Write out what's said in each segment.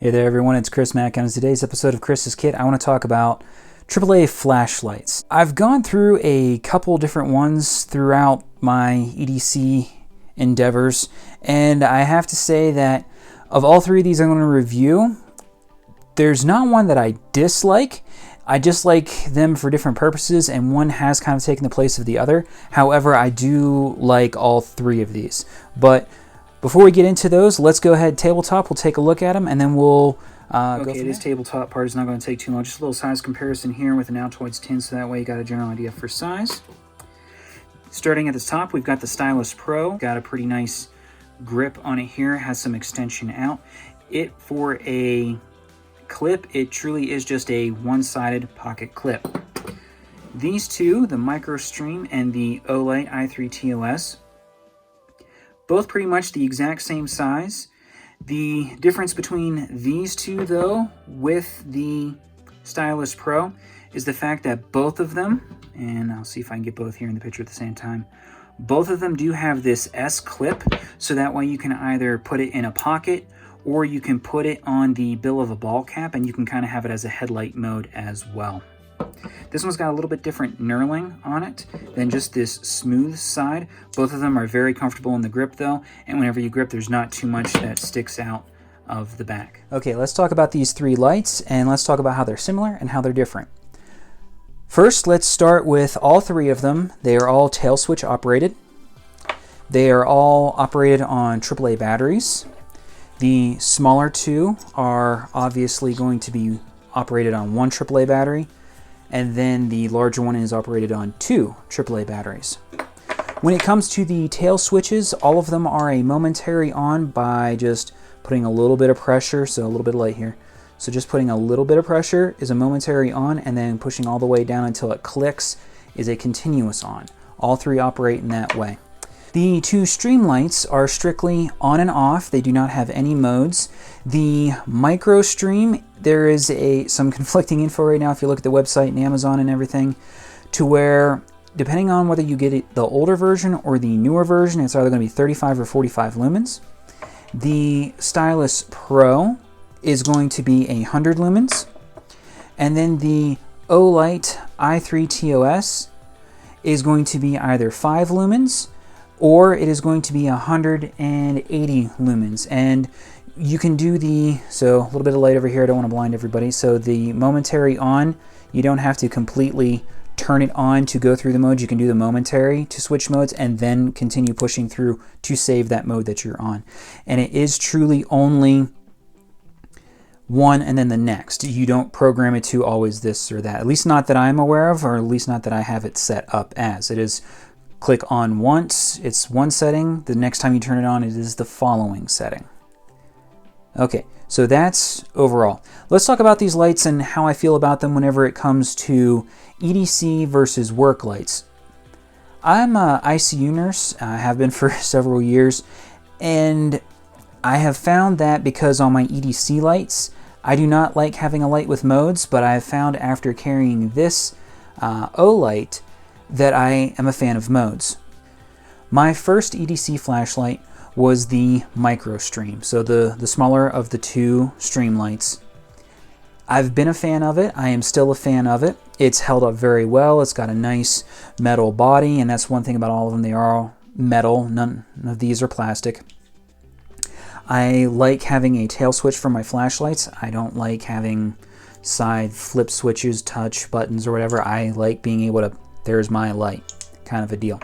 Hey there everyone, it's Chris Mack, and on today's episode of Kris Kit, I want to talk about AAA flashlights. I've gone through a couple different ones throughout my EDC endeavors, and I have to say that of all three of these I'm going to review, there's not one that I dislike. I just like them for different purposes, and one has kind of taken the place of the other. However, I do like all three of these. But before we get into those, let's go ahead tabletop. We'll take a look at them, and then we'll go from this tabletop part is not going to take too long. Just a little size comparison here with an Altoids tin, so that way you got a general idea for size. Starting at the top, we've got the Stylus Pro. Got a pretty nice grip on it here. Has some extension out. For a clip, it truly is just a one-sided pocket clip. These two, the MicroStream and the Olight i3TOS, both pretty much the exact same size. The difference between these two, though, with the Stylus Pro, is the fact that both of them, and I'll see if I can get both here in the picture at the same time, both of them do have this S clip, so that way you can either put it in a pocket or you can put it on the bill of a ball cap, and you can kind of have it as a headlight mode as well. This one's got a little bit different knurling on it than just this smooth side. Both of them are very comfortable in the grip though, and whenever you grip, there's not too much that sticks out of the back. Okay, let's talk about these three lights, and let's talk about how they're similar and how they're different. First, let's start with all three of them. They are all tail switch operated. They are all operated on AAA batteries. The smaller two are obviously going to be operated on one AAA battery, and then the larger one is operated on two AAA batteries. When it comes to the tail switches, all of them are a momentary on by just putting a little bit of pressure, so a little bit of light here. So just putting a little bit of pressure is a momentary on, and then pushing all the way down until it clicks is a continuous on. All three operate in that way. The two Streamlights are strictly on and off. They do not have any modes. The MicroStream, there is some conflicting info right now if you look at the website and Amazon and everything, to where depending on whether you get the older version or the newer version, it's either going to be 35 or 45 lumens. The Stylus Pro is going to be 100 lumens. And then the Olight i3TOS is going to be either 5 lumens or it is going to be 180 lumens. And you can do so a little bit of light over here, I don't want to blind everybody. So the momentary on, you don't have to completely turn it on to go through the modes. You can do the momentary to switch modes and then continue pushing through to save that mode that you're on. And it is truly only one and then the next. You don't program it to always this or that, at least not that I'm aware of, or at least not that I have it set up as. It is click on once, it's one setting. The next time you turn it on, it is the following setting. Okay, so that's overall. Let's talk about these lights and how I feel about them whenever it comes to EDC versus work lights. I'm an ICU nurse, I have been for several years, and I have found that because on my EDC lights, I do not like having a light with modes, but I have found after carrying this Olight that I am a fan of modes. My first EDC flashlight was the MicroStream, so the smaller of the two Streamlights. I've been a fan of it. I am still a fan of it. It's held up very well. It's got a nice metal body, and that's one thing about all of them. They are all metal. None of these are plastic. I like having a tail switch for my flashlights. I don't like having side flip switches, touch buttons, or whatever. I like being able to, there's my light, kind of a deal.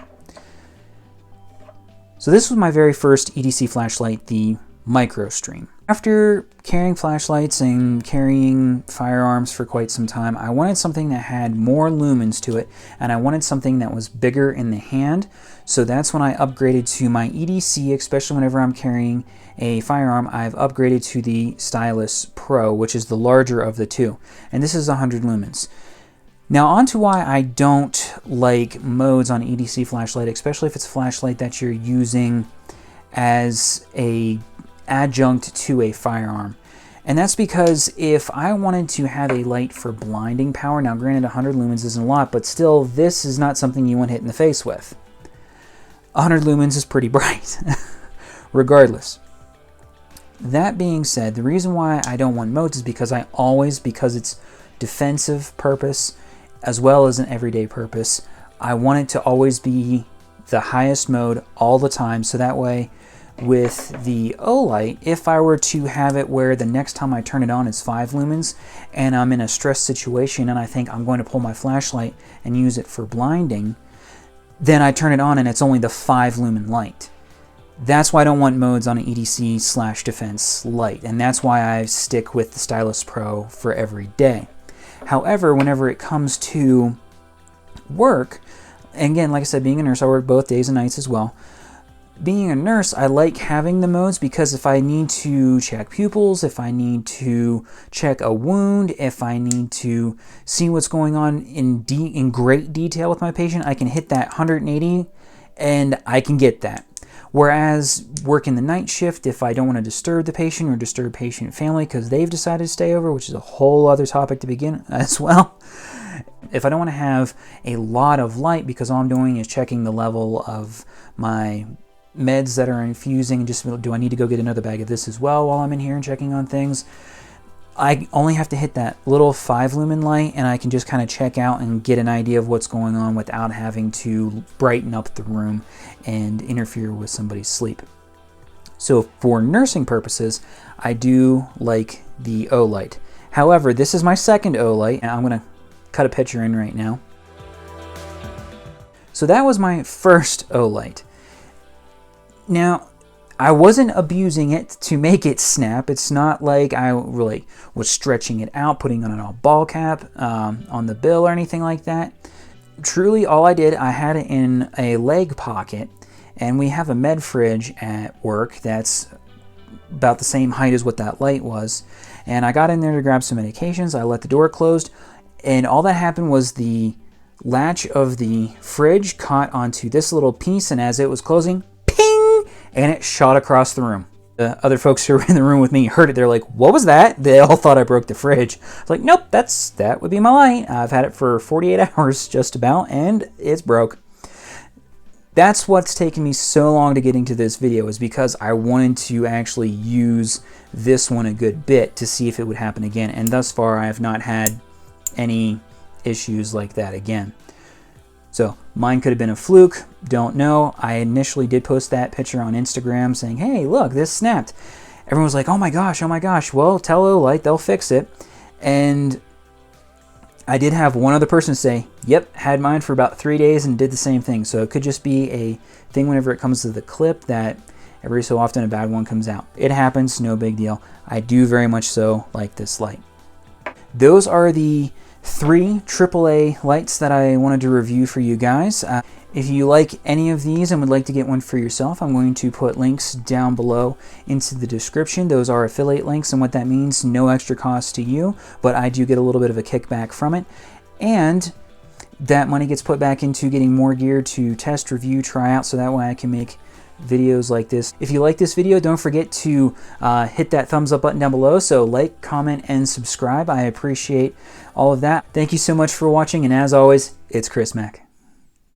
So this was my very first EDC flashlight, the MicroStream. After carrying flashlights and carrying firearms for quite some time, I wanted something that had more lumens to it, and I wanted something that was bigger in the hand. So that's when I upgraded to my EDC, especially whenever I'm carrying a firearm. I've upgraded to the Stylus Pro, which is the larger of the two, and this is 100 lumens. Now on to why I don't like modes on EDC flashlight, especially if it's a flashlight that you're using as a adjunct to a firearm. And that's because if I wanted to have a light for blinding power, now granted 100 lumens isn't a lot, but still this is not something you want hit in the face with. 100 lumens is pretty bright, regardless. That being said, the reason why I don't want modes is because because it's defensive purpose as well as an everyday purpose, I want it to always be the highest mode all the time, so that way with the Olight, if I were to have it where the next time I turn it on it's 5 lumens and I'm in a stress situation and I think I'm going to pull my flashlight and use it for blinding, then I turn it on and it's only the 5 lumen light. That's why I don't want modes on an EDC / defense light, and that's why I stick with the Stylus Pro for every day. However, whenever it comes to work, and again, like I said, being a nurse, I work both days and nights as well. Being a nurse, I like having the modes because if I need to check pupils, if I need to check a wound, if I need to see what's going on in great detail with my patient, I can hit that 180 and I can get that. Whereas working the night shift, if I don't want to disturb the patient or disturb patient family because they've decided to stay over, which is a whole other topic to begin as well. If I don't want to have a lot of light because all I'm doing is checking the level of my meds that are infusing, and just do I need to go get another bag of this as well while I'm in here and checking on things, I only have to hit that little 5 lumen light and I can just kind of check out and get an idea of what's going on without having to brighten up the room and interfere with somebody's sleep. So for nursing purposes, I do like the Olight. However, this is my second Olight, and I'm going to cut a picture in right now. So that was my first Olight. Now, I wasn't abusing it to make it snap. It's not like I really was stretching it out, putting on a ball cap on the bill or anything like that. Truly, all I did, I had it in a leg pocket, and we have a med fridge at work that's about the same height as what that light was. And I got in there to grab some medications. I let the door closed, and all that happened was the latch of the fridge caught onto this little piece, and as it was closing, and it shot across the room. The other folks who were in the room with me heard it. They're like, what was that? They all thought I broke the fridge. I was like, nope, that would be my light. I've had it for 48 hours just about, and it's broke. That's what's taken me so long to get into this video, is because I wanted to actually use this one a good bit to see if it would happen again. And thus far, I have not had any issues like that again. So mine could have been a fluke, don't know. I initially did post that picture on Instagram saying, hey, look, this snapped. Everyone was like, oh my gosh, well, tell Olight, they'll fix it. And I did have one other person say, yep, had mine for about 3 days and did the same thing. So it could just be a thing whenever it comes to the clip that every so often a bad one comes out. It happens, no big deal. I do very much so like this light. Those are the 3 AAA lights that I wanted to review for you guys. If you like any of these and would like to get one for yourself, I'm going to put links down below into the description. Those are affiliate links, and what that means, no extra cost to you, but I do get a little bit of a kickback from it. And that money gets put back into getting more gear to test, review, try out, so that way I can make videos like this. If you like this video, don't forget to hit that thumbs up button down below. So like, comment, and subscribe. I appreciate all of that. Thank you so much for watching, and as always, it's Kris Mac.